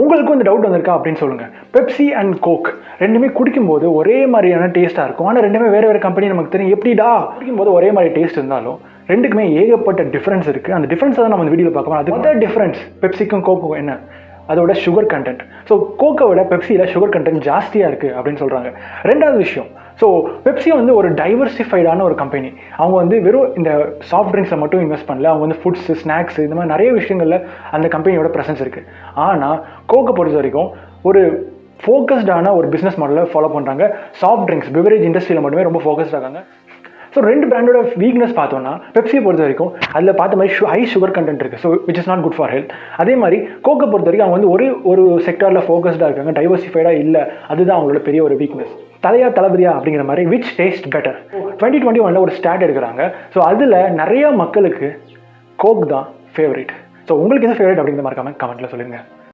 உங்களுக்கும் இந்த டவுட் வந்திருக்கா அப்படின்னு சொல்லுங்கள். பெப்சி அண்ட் கோக் ரெண்டுமே குடிக்கும்போது ஒரே மாதிரியான டேஸ்ட்டாக இருக்கும். ஆனால் ரெண்டுமே வேறு வேறு கம்பெனி நமக்கு தெரியும். எப்படிடா குடிக்கும்போது ஒரே மாதிரி டேஸ்ட் இருந்தாலும் ரெண்டுக்குமே ஏகப்பட்ட டிஃப்ரென்ஸ் இருக்குது. அந்த டிஃப்ரென்ஸை தான் நம்ம இந்த வீடியோவில் பார்க்கலாம். அது மொதல் டிஃப்ரென்ஸ் பெப்சிக்கும் கோக்கும் என்ன, அதோட சுகர் கண்டென்ட். ஸோ கோக்கை விட பெப்சியில் சுகர் கண்டென்ட் ஜாஸ்தியாக இருக்குது அப்படின்னு சொல்கிறாங்க. ரெண்டாவது விஷயம், ஸோ பெப்சி வந்து ஒரு டைவர்சிஃபைடான ஒரு கம்பெனி. அவங்க வந்து வெறும் இந்த சாஃப்ட் ட்ரிங்க்ஸை மட்டும் இன்வெஸ்ட் பண்ணல, அவங்க வந்து ஃபுட்ஸு, ஸ்நாக்ஸ், இந்த மாதிரி நிறைய விஷயங்களில் அந்த கம்பெனியோட ப்ரெசன்ஸ் இருக்குது. ஆனால் கோக்கை பொறுத்த வரைக்கும் ஒரு ஃபோக்கஸ்டான ஒரு பிஸ்னஸ் மாடலை ஃபாலோ பண்ணுறாங்க. சாஃப்ட் ட்ரிங்க்ஸ், பிவரேஜ் இண்டஸ்ட்ரியில் மட்டுமே ரொம்ப ஃபோக்கஸ்டாக இருக்காங்க. ஸோ ரெண்டு பிராண்டோட வீக்னஸ் பார்த்தோன்னா, பெப்சியை பொறுத்த வரைக்கும் அதில் பார்த்த மாதிரி ஹை சுகர் கண்டென்ட் இருக்குது, so which is not good for health. அதே மாதிரி கோக்கை பொறுத்த வரைக்கும் அவங்க வந்து ஒரு செக்டாரில் ஃபோக்கஸ்டாக இருக்காங்க, டைவர்சிஃபைடாக இல்லை. அதுதான் அவங்களோட பெரிய ஒரு வீக்னஸ். தலையா தளபதியா அப்படிங்கிற மாதிரி விச் டேஸ்ட் பெட்டர் 2021 ஒரு ஸ்டாட் எடுக்கிறாங்க. ஸோ அதில் நிறைய மக்களுக்கு கோக் தான் ஃபேவரட். ஸோ உங்களுக்கு எது ஃபேவரட் அப்படிங்கிற மாதிரி கமெண்ட்டில் சொல்லுங்கள்.